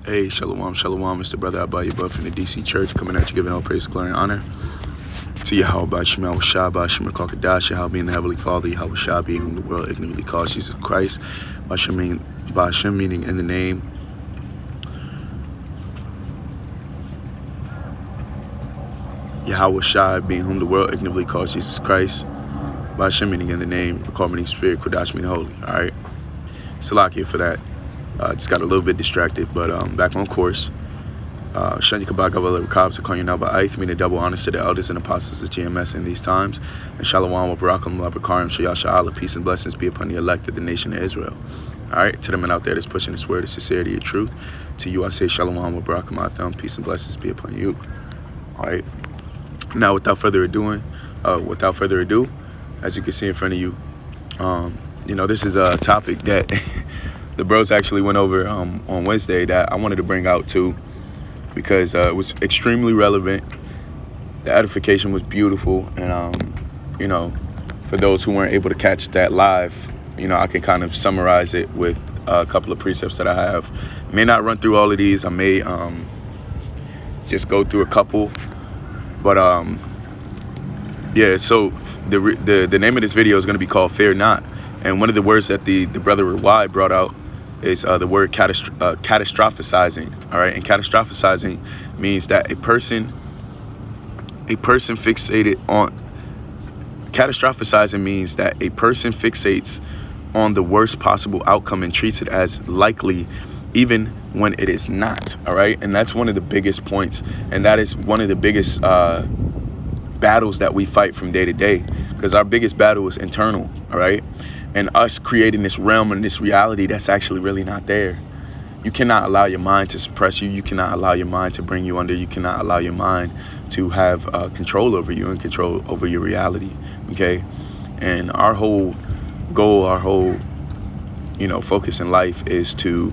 Hey, shalom, shalom. It's the brother Abaya Buff from the DC Church, coming at you, giving all praise, glory, and honor to Yahweh Shema Washah, Bashim Kakadash, Yahweh being the Heavenly Father, Yahweh Shah being whom the world ignorantly calls Jesus Christ, Bashim meaning in the name, Yahweh Shah being whom the world ignorantly calls Jesus Christ, Bashim meaning in the name, the meaning Spirit, Kodash meaning holy. All right, Salakia for that. Just got a little bit distracted, but back on course. Shani Kabagawa Cobbs to Konya Naba Ith, meaning double honors to the elders and apostles of GMS in these times. And Shalom wa Barakum Labakarim Shayasha, peace and blessings be upon the elect of the nation of Israel. Alright, to the men out there that's pushing this word of sincerity and truth. To you I say Shalom wa Barakum Atham, peace and blessings be upon you. Alright. Now without further ado, as you can see in front of you, this is a topic that the bros actually went over on Wednesday that I wanted to bring out too, because it was extremely relevant. The edification was beautiful, and for those who weren't able to catch that live, I can kind of summarize it with a couple of precepts that I have. I may not run through all of these. I may just go through a couple, but so the name of this video is going to be called "Fear Not," and one of the words that the brother Rawai brought out is the word catastrophizing. All right, and catastrophizing means that a person fixates on the worst possible outcome and treats it as likely even when it is not. All right, and that's one of the biggest points, and that is one of the biggest battles that we fight from day to day, because our biggest battle is internal. All right, and us creating this realm and this reality that's actually really not there. You cannot allow your mind to suppress you. You cannot allow your mind to bring you under. You cannot allow your mind to have control over you and control over your reality. Okay, and our whole goal, our whole focus in life is to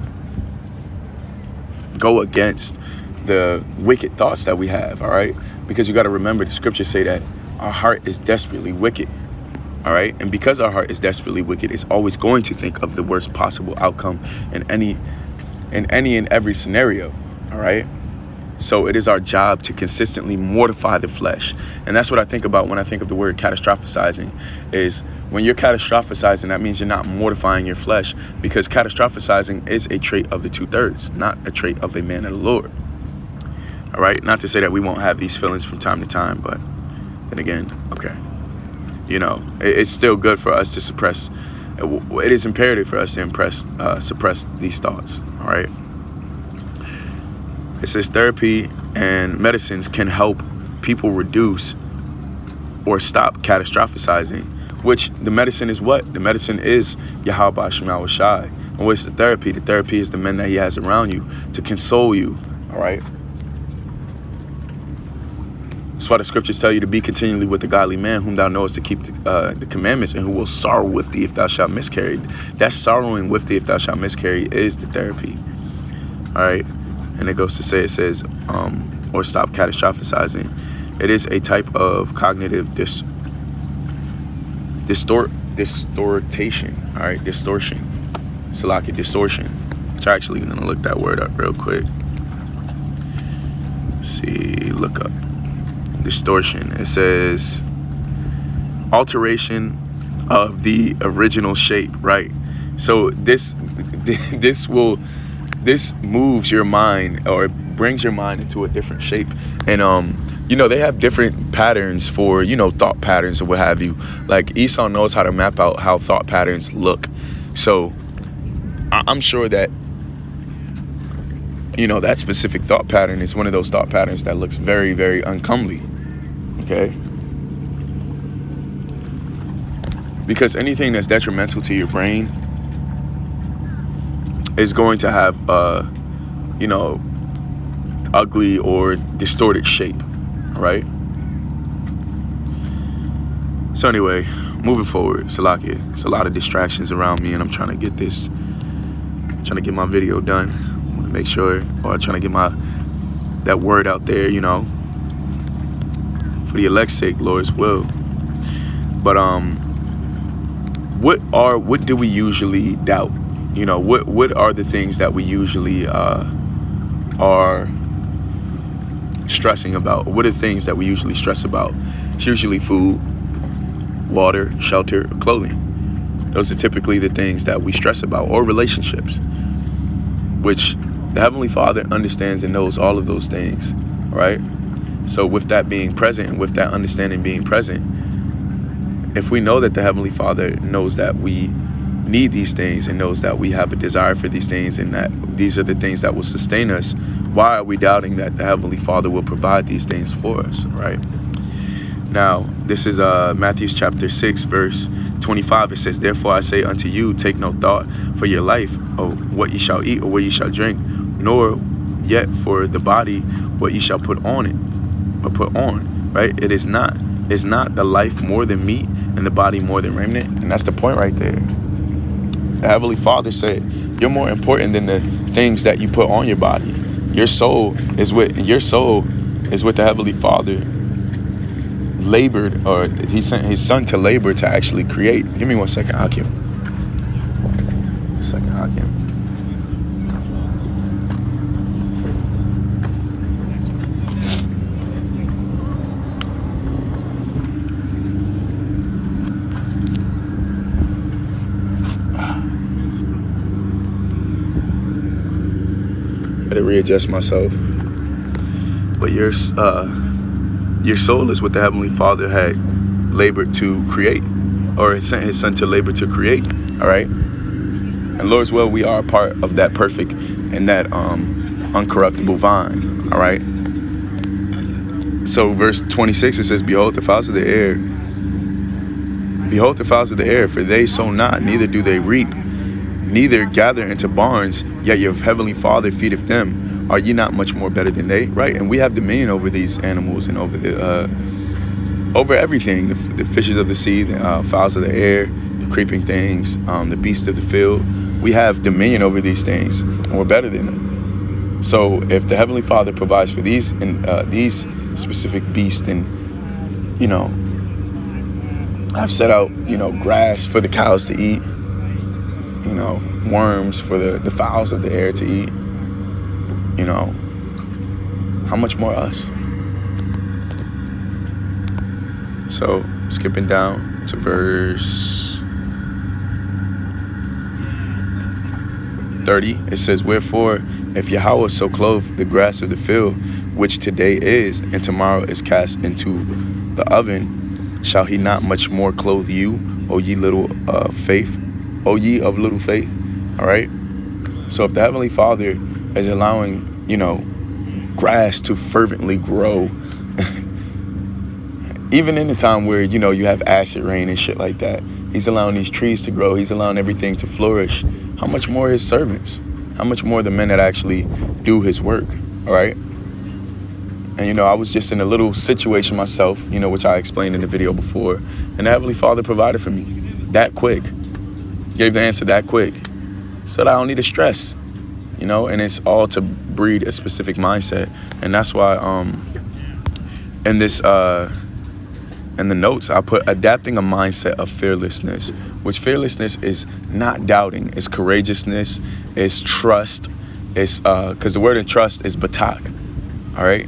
go against the wicked thoughts that we have. All right, because you got to remember, the scriptures say that our heart is desperately wicked. All right, and because our heart is desperately wicked, it's always going to think of the worst possible outcome in any and every scenario. All right, so it is our job to consistently mortify the flesh, and that's what I think about when I think of the word catastrophizing. Is when you're catastrophizing, that means you're not mortifying your flesh, because catastrophizing is a trait of the 2/3, not a trait of a man of the Lord. All right, not to say that we won't have these feelings from time to time, but then again, okay. It's still good for us to suppress. It is imperative for us to suppress these thoughts. All right. It says therapy and medicines can help people reduce or stop catastrophizing, which the medicine is what? The medicine is Yahweh Shema Washai. And what's the therapy? The therapy is the men that he has around you to console you. All right. That's why the scriptures tell you to be continually with the godly man whom thou knowest to keep the commandments, and who will sorrow with thee if thou shalt miscarry. That sorrowing with thee if thou shalt miscarry is the therapy. All right. And it goes to say, it says, or stop catastrophizing. It is a type of cognitive distortion. All right. Distortion. Salaki, distortion. Which I'm actually going to look that word up real quick. Let's see. Look up. Distortion. It says alteration of the original shape, right? So this moves your mind, or brings your mind into a different shape. And they have different patterns for thought patterns or what have you. Like Esau knows how to map out how thought patterns look. So I'm sure that that specific thought pattern is one of those thought patterns that looks very, very uncomely. Okay? Because anything that's detrimental to your brain is going to have ugly or distorted shape. Right? So anyway, moving forward, Salakia. It's a lot of distractions around me, and I'm trying to get my video done. I want to make sure, or I'm trying to get that word out there, for the elect's sake, Lord's will. But what do we usually doubt? What are the things that we usually are stressing about? What are the things that we usually stress about? It's usually food, water, shelter, clothing. Those are typically the things that we stress about, or relationships, which the Heavenly Father understands and knows all of those things, right? So with that being present, and with that understanding being present, if we know that the Heavenly Father knows that we need these things and knows that we have a desire for these things and that these are the things that will sustain us, why are we doubting that the Heavenly Father will provide these things for us, right? Now, this is Matthew chapter 6, verse 25. It says, "Therefore I say unto you, take no thought for your life, or what ye shall eat, or what ye shall drink, nor yet for the body what ye shall put on it, or put on." Right? Is not the life more than meat, and the body more than raiment? And that's the point right there. The Heavenly Father said, you're more important than the things that you put on your body. Your soul is with the Heavenly Father labored, or he sent his son to labor to actually create. Give me 1 second, Hakim. Had to readjust myself. But your soul is what the Heavenly Father had labored to create, or sent his son to labor to create. All right. And Lord's will, we are a part of that perfect and that uncorruptible vine. All right. So verse 26, it says, Behold the fowls of the air, for they sow not, neither do they reap, neither gather into barns, yet your heavenly Father feedeth them. Are ye not much more better than they? Right? And we have dominion over these animals and over over everything, the fishes of the sea, the fowls of the air, the creeping things, the beasts of the field. We have dominion over these things, and we're better than them. So if the Heavenly Father provides for these specific beasts, and I've set out grass for the cows to eat, worms for the fowls of the air to eat, how much more us? So skipping down to verse 30, it says, Wherefore, if Yahweh so clothe the grass of the field, which today is, and tomorrow is cast into the oven, shall he not much more clothe you, O ye of little faith? All right. So if the Heavenly Father is allowing, grass to fervently grow, even in the time where, you have acid rain and shit like that, he's allowing these trees to grow. He's allowing everything to flourish. How much more his servants? How much more the men that actually do his work? All right. And, I was just in a little situation myself, which I explained in the video before. And the Heavenly Father provided for me that quick. Gave the answer that quick. So that I don't need to stress, and it's all to breed a specific mindset. And that's why in the notes, I put adapting a mindset of fearlessness, which fearlessness is not doubting. It's courageousness. It's trust. It's because the word in trust is batak. All right.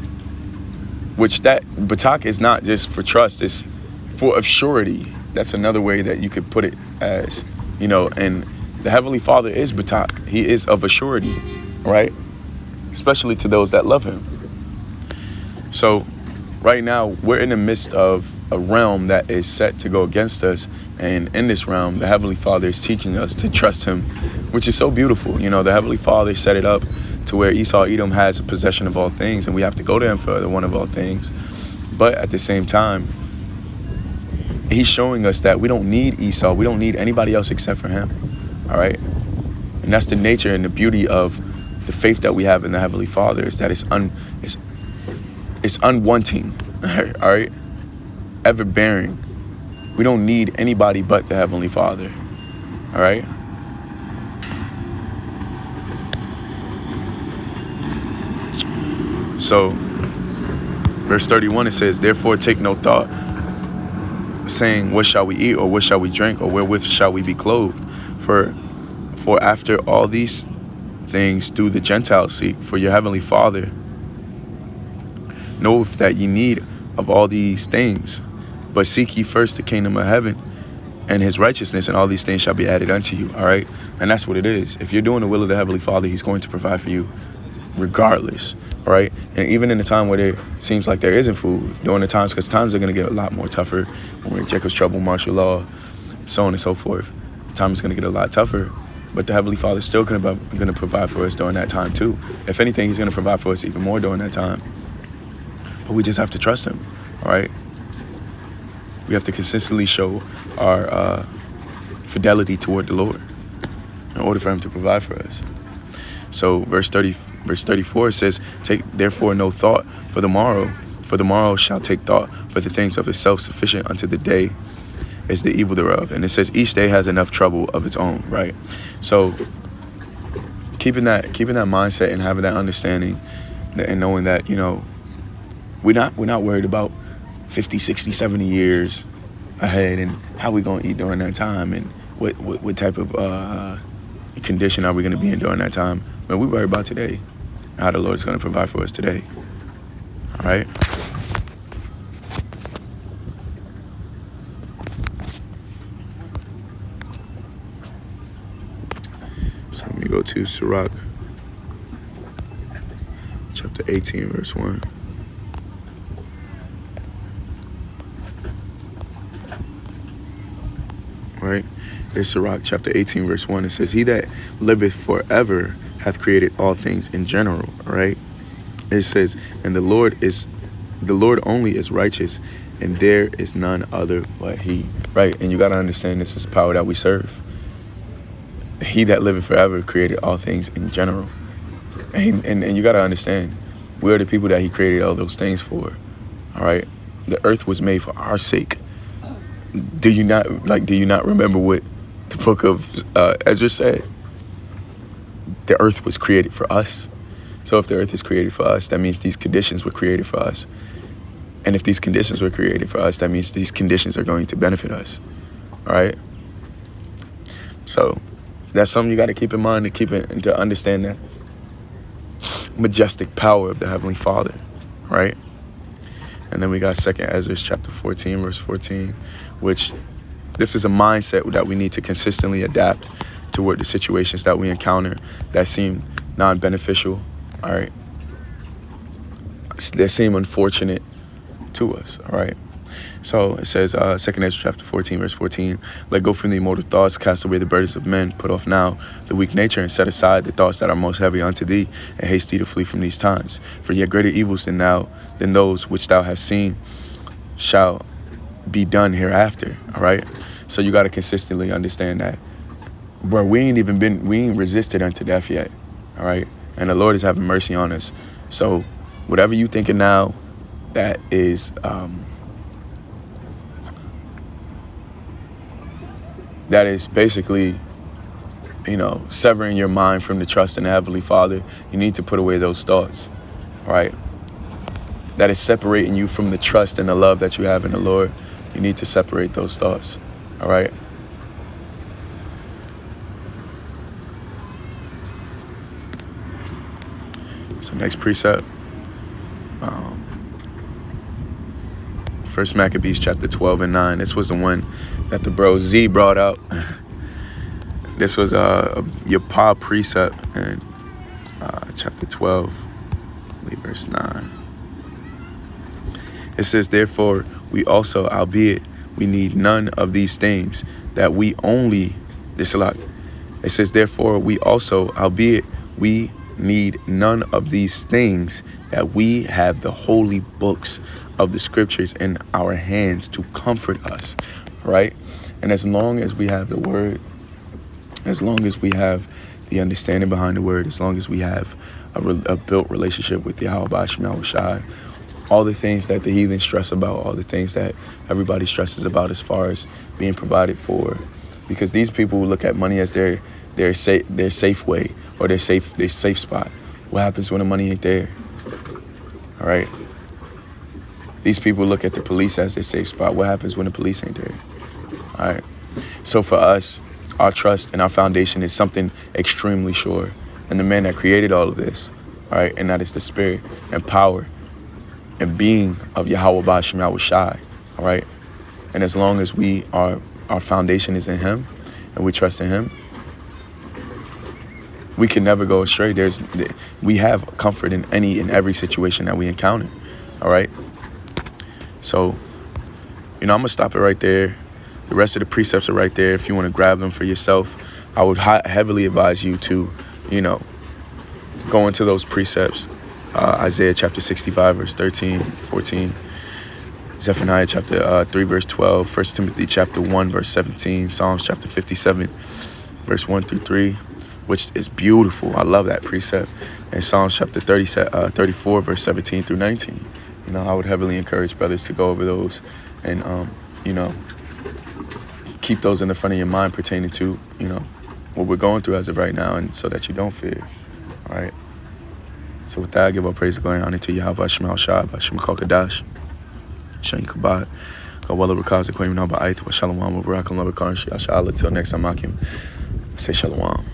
Which that batak is not just for trust. It's for of surety. That's another way that you could put it as, and the Heavenly Father is batak. He is of a surety, right? Especially to those that love him. So right now, we're in the midst of a realm that is set to go against us. And in this realm, the Heavenly Father is teaching us to trust him, which is so beautiful. The Heavenly Father set it up to where Esau, Edom has a possession of all things, and we have to go to him for the one of all things. But at the same time, he's showing us that we don't need Esau. We don't need anybody else except for him. All right. And that's the nature and the beauty of the faith that we have in the Heavenly Father, is that it's unwanting. All right. Ever bearing. We don't need anybody but the Heavenly Father. All right. So verse 31, it says, Therefore take no thought, saying, What shall we eat, or what shall we drink, or wherewith shall we be clothed? For after all these things do the Gentiles seek? For your heavenly Father knoweth that ye need of all these things. But seek ye first the kingdom of heaven and his righteousness, and all these things shall be added unto you. All right? And that's what it is. If you're doing the will of the heavenly Father, he's going to provide for you regardless. All right? And even in the time where there seems like there isn't food, during the times, because times are going to get a lot more tougher when we're in Jacob's trouble, martial law, so on and so forth. Time is going to get a lot tougher. But the Heavenly Father is still going to provide for us during that time too. If anything, he's going to provide for us even more during that time. But we just have to trust him. All right? We have to consistently show our fidelity toward the Lord in order for him to provide for us. So verse 34 says, take therefore no thought for the morrow shall take thought for the things of itself. Sufficient unto the day is the evil thereof. And it says each day has enough trouble of its own, right? So keeping that mindset and having that understanding and knowing that, you know, we're not worried about 50, 60, 70 years ahead and how we going to eat during that time and what type of condition are we going to be in during that time. But we worry about today, how the Lord is going to provide for us today. All right? So let me go to Sirach, chapter 18, verse 1. Right? There's Sirach chapter 18, verse 1. It says, he that liveth forever hath created all things in general. Right? It says, and the Lord only is righteous, and there is none other but he. Right? And you got to understand this is the power that we serve. He that liveth forever created all things in general. And you got to understand, we are the people that he created all those things for. All right? The earth was made for our sake. Do you not remember what the book of Ezra said? The earth was created for us. So if the earth is created for us, that means these conditions were created for us. And if these conditions were created for us, that means these conditions are going to benefit us. All right? So that's something you got to keep in mind to understand that majestic power of the Heavenly Father. Right? And then we got 2 Ezra chapter 14, verse 14, which this is a mindset that we need to consistently adapt toward the situations that we encounter that seem non-beneficial, all right? That seem unfortunate to us, all right? So it says, 2 Ezra chapter 14, verse 14, let go from the immortal thoughts, cast away the burdens of men, put off now the weak nature, and set aside the thoughts that are most heavy unto thee, and haste thee to flee from these times. For yet greater evils than those which thou hast seen shall be done hereafter, all right? So you got to consistently understand that, bro, we ain't resisted unto death yet, all right? And the Lord is having mercy on us. So whatever you thinking now that is basically, you know, severing your mind from the trust in the Heavenly Father, you need to put away those thoughts, all right? That is separating you from the trust and the love that you have in the Lord. You need to separate those thoughts, all right? So next precept, 1 Maccabees chapter 12 and 9. This was the one that the bro Z brought out. This was your pa precept in chapter 12, I believe verse 9. It says, therefore, we also, albeit we need none of these things, that we only, it says, therefore, we also, albeit we need none of these things, that we have the holy books of the scriptures in our hands to comfort us, right? And as long as we have the word, as long as we have the understanding behind the word, as long as we have a built relationship with Yahweh Shema Shai, all the things that the heathen stress about, all the things that everybody stresses about as far as being provided for, because these people look at money as their safe way or their safe spot. What happens when the money ain't there? All right. These people look at the police as their safe spot. What happens when the police ain't there? All right. So for us, our trust and our foundation is something extremely sure. and the man that created all of this, all right? And that is the spirit and power and being of Yahweh Ba'ashem Yahweh Shai, all right? And as long as our foundation is in him and we trust in him, we can never go astray. We have comfort in any and every situation that we encounter, all right? So, I'm going to stop it right there. The rest of the precepts are right there. If you want to grab them for yourself, I would heavily advise you to, go into those precepts. Isaiah chapter 65, verse 13, 14. Zephaniah chapter 3, verse 12. 1 Timothy chapter 1, verse 17. Psalms chapter 57, verse 1 through 3, which is beautiful. I love that precept. And Psalms chapter 34, verse 17 through 19. I would heavily encourage brothers to go over those and, keep those in the front of your mind pertaining to, what we're going through as of right now, and so that you don't fear. All right. So with that, I give all praise and glory and honor to Yahweh Shema Shah, Bashem Kadash, Shane Kabad, Kawala Rakaza, Kwame Naba Aith, Shalom, Barak, and Love Karnshi, Ashala. Till next time, Akim. Say Shalom.